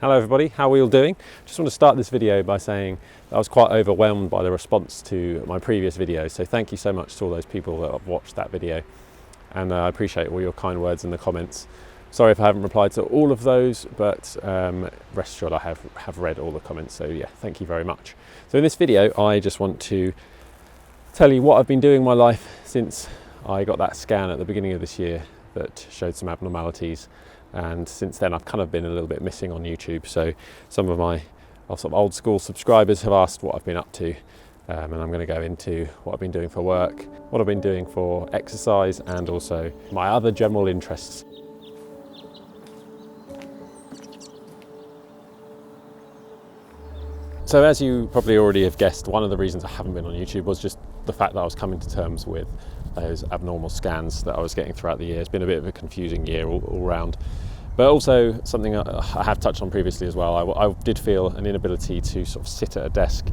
Hello everybody, how are we all doing? Just want to start this video by saying that I was quite overwhelmed by the response to my previous video, so thank you so much to all those people that have watched that video, and I appreciate all your kind words in the comments. Sorry if I haven't replied to all of those, but rest assured I have read all the comments, so yeah, thank you very much. So in this video I just want to tell you what I've been doing in my life since I got that scan at the beginning of this year that showed some abnormalities. And since then I've kind of been a little bit missing on YouTube, so some of my sort of old school subscribers have asked what I've been up to, and I'm going to go into what I've been doing for work, what I've been doing for exercise, and also my other general interests. So as you probably already have guessed, one of the reasons I haven't been on YouTube was just the fact that I was coming to terms with those abnormal scans that I was getting throughout the year. It's been a bit of a confusing year all round, but also something I have touched on previously as well. I did feel an inability to sort of sit at a desk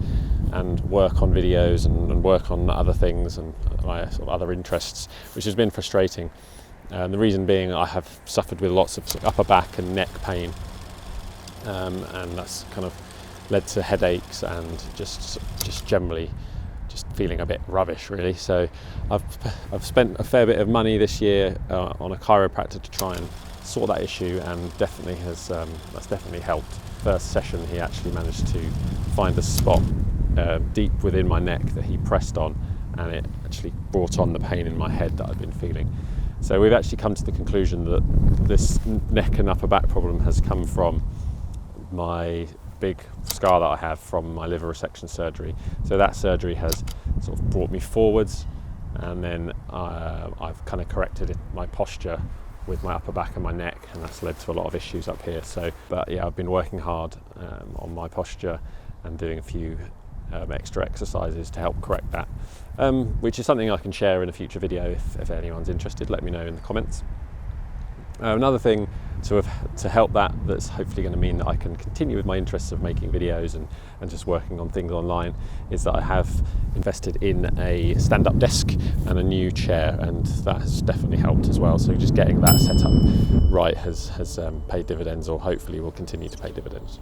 and work on videos and work on other things and my sort of other interests, which has been frustrating. And the reason being I have suffered with lots of upper back and neck pain, and that's kind of led to headaches and just generally just feeling a bit rubbish really. So I've spent a fair bit of money this year on a chiropractor to try and sort that issue, and definitely has that's definitely helped. First session he actually managed to find a spot deep within my neck that he pressed on, and it actually brought on the pain in my head that I've been feeling. So we've actually come to the conclusion that this neck and upper back problem has come from my big scar that I have from my liver resection surgery. So that surgery has sort of brought me forwards, and then I've kind of corrected my posture with my upper back and my neck, and that's led to a lot of issues up here. So, but yeah, I've been working hard on my posture and doing a few extra exercises to help correct that, which is something I can share in a future video if anyone's interested. Let me know in the comments. Another thing to help that's hopefully going to mean that I can continue with my interests of making videos and just working on things online is that I have invested in a stand-up desk and a new chair, and that has definitely helped as well. So just getting that set up right has paid dividends, or hopefully will continue to pay dividends.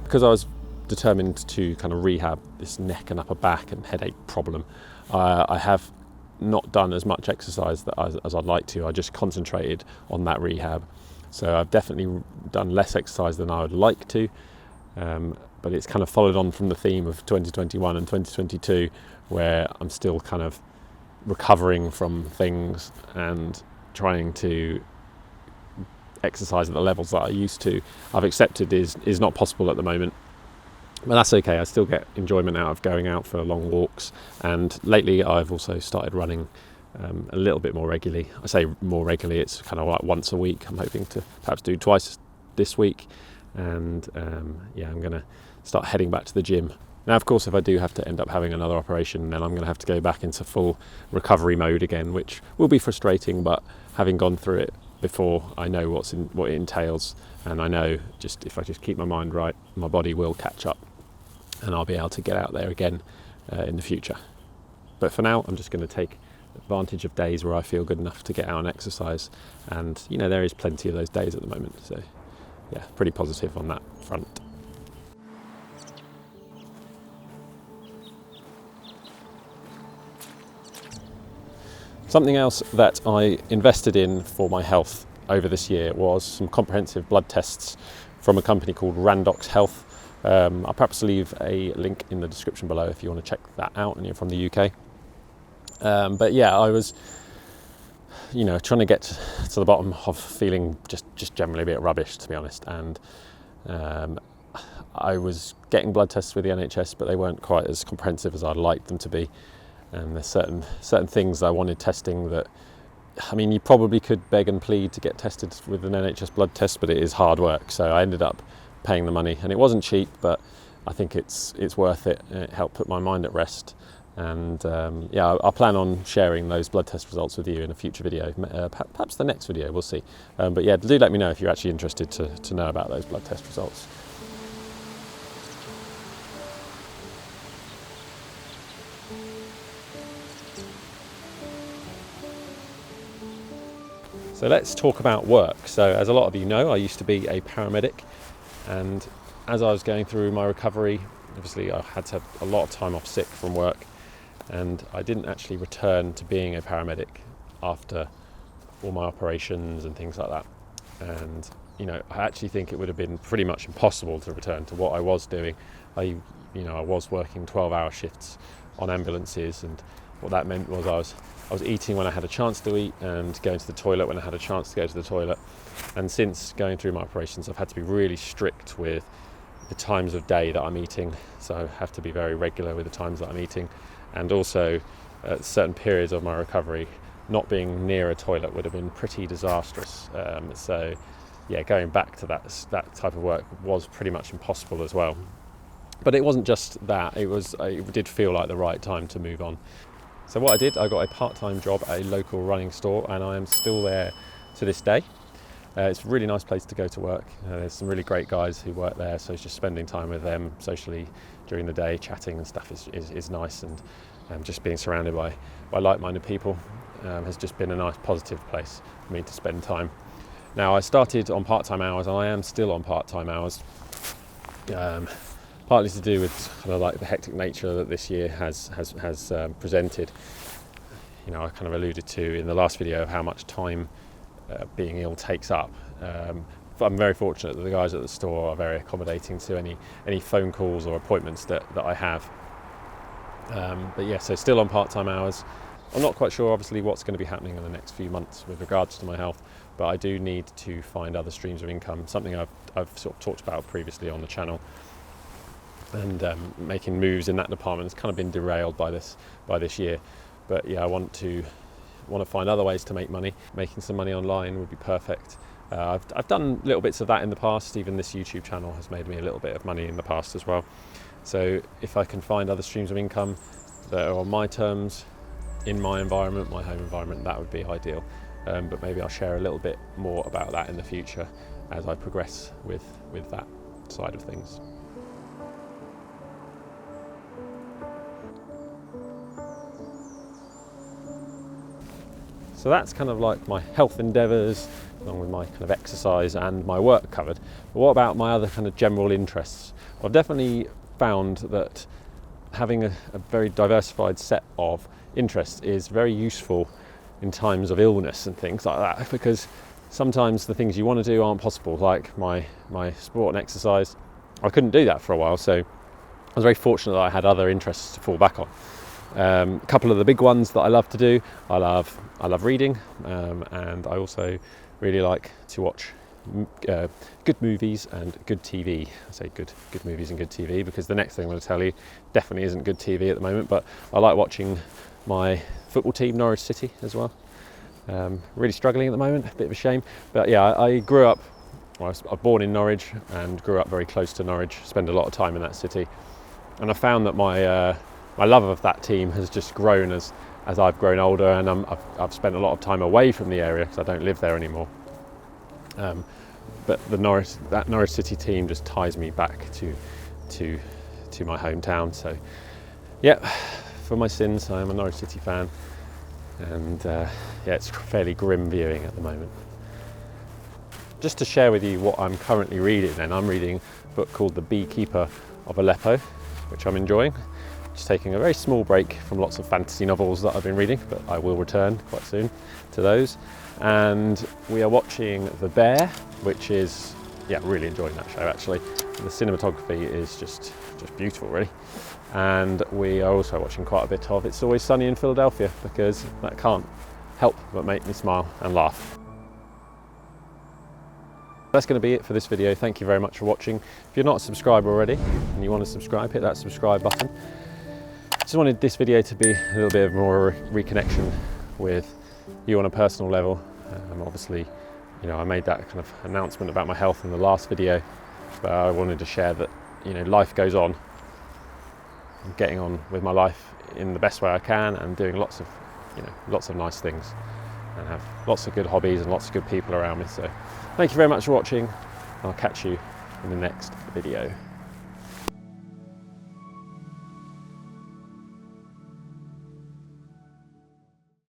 Because I was determined to kind of rehab this neck and upper back and headache problem, I have not done as much exercise as I'd like to. I just concentrated on that rehab. So I've definitely done less exercise than I would like to, but it's kind of followed on from the theme of 2021 and 2022, where I'm still kind of recovering from things and trying to exercise at the levels that I used to. I've accepted is not possible at the moment. But that's okay, I still get enjoyment out of going out for long walks, and lately I've also started running a little bit more regularly. I say more regularly, it's kind of like once a week. I'm hoping to perhaps do twice this week, and yeah, I'm going to start heading back to the gym. Now of course if I do have to end up having another operation, then I'm going to have to go back into full recovery mode again, which will be frustrating, but having gone through it before, I know what it entails, and I know just if I just keep my mind right, my body will catch up and I'll be able to get out there again in the future. But for now, I'm just going to take advantage of days where I feel good enough to get out and exercise, and you know, there is plenty of those days at the moment, so yeah, pretty positive on that front. Something else that I invested in for my health over this year was some comprehensive blood tests from a company called Randox Health. I'll perhaps leave a link in the description below if you want to check that out and you're from the UK. But yeah, I was, you know, trying to get to the bottom of feeling just generally a bit rubbish, to be honest. And I was getting blood tests with the NHS, but they weren't quite as comprehensive as I'd like them to be. And there's certain things I wanted testing that, I mean, you probably could beg and plead to get tested with an NHS blood test, but it is hard work. So I ended up paying the money, and it wasn't cheap, but I think it's worth it. It helped put my mind at rest, and yeah, I'll plan on sharing those blood test results with you in a future video, perhaps the next video, we'll see. But yeah, do let me know if you're actually interested to know about those blood test results. So let's talk about work. So as a lot of you know, I used to be a paramedic, and as I was going through my recovery, obviously I had to have a lot of time off sick from work, and I didn't actually return to being a paramedic after all my operations and things like that. And I actually think it would have been pretty much impossible to return to what I was doing. I was working 12-hour shifts on ambulances, and what that meant was I was eating when I had a chance to eat and going to the toilet when I had a chance to go to the toilet. And since going through my operations, I've had to be really strict with the times of day that I'm eating. So I have to be very regular with the times that I'm eating. And also at certain periods of my recovery, not being near a toilet would have been pretty disastrous. So yeah, going back to that type of work was pretty much impossible as well. But it wasn't just that, it did feel like the right time to move on. So what I did, I got a part-time job at a local running store, and I am still there to this day. It's a really nice place to go to work. There's some really great guys who work there, so it's just spending time with them socially during the day, chatting and stuff is nice, and just being surrounded by like-minded people has just been a nice positive place for me to spend time. Now, I started on part-time hours, and I am still on part-time hours, partly to do with kind of like the hectic nature that this year has presented. I kind of alluded to in the last video how much time being ill takes up. I'm very fortunate that the guys at the store are very accommodating to any phone calls or appointments that I have. But yeah, so still on part-time hours. I'm not quite sure obviously what's going to be happening in the next few months with regards to my health, but I do need to find other streams of income, something I've sort of talked about previously on the channel. And making moves in that department has kind of been derailed by this year. But yeah, I want to find other ways to make money. Making some money online would be perfect. I've done little bits of that in the past. Even this YouTube channel has made me a little bit of money in the past as well. So if I can find other streams of income that are on my terms, in my environment, my home environment, that would be ideal. But maybe I'll share a little bit more about that in the future as I progress with that side of things. So that's kind of like my health endeavours, along with my kind of exercise and my work covered. But what about my other kind of general interests? Well, I've definitely found that having a very diversified set of interests is very useful in times of illness and things like that, because sometimes the things you want to do aren't possible, like my sport and exercise. I couldn't do that for a while, so I was very fortunate that I had other interests to fall back on. A couple of the big ones that I love to do, I love reading, and I also really like to watch good movies and good TV. I say good movies and good TV because the next thing I'm going to tell you definitely isn't good TV at the moment, but I like watching my football team, Norwich City, as well. Really struggling at the moment, a bit of a shame. But yeah, I grew up, I was born in Norwich and grew up very close to Norwich, spent a lot of time in that city. And I found that my love of that team has just grown as I've grown older, and I've spent a lot of time away from the area because I don't live there anymore. But that Norwich City team just ties me back to my hometown. So yeah, for my sins, I am a Norwich City fan, and yeah, it's fairly grim viewing at the moment. Just to share with you what I'm currently reading, then I'm reading a book called The Beekeeper of Aleppo, which I'm enjoying. Just taking a very small break from lots of fantasy novels that I've been reading, but I will return quite soon to those. And we are watching The Bear, which is, yeah, really enjoying that show actually. The cinematography is just beautiful, really. And we are also watching quite a bit of It's Always Sunny in Philadelphia, because that can't help but make me smile and laugh. That's going to be it for this video. Thank you very much for watching. If you're not a subscriber already and you want to subscribe, hit that subscribe button. Just wanted this video to be a little bit of more reconnection with you on a personal level. Obviously, I made that kind of announcement about my health in the last video, but I wanted to share that, life goes on. I'm getting on with my life in the best way I can, and doing lots of nice things, and have lots of good hobbies and lots of good people around me. So thank you very much for watching. I'll catch you in the next video.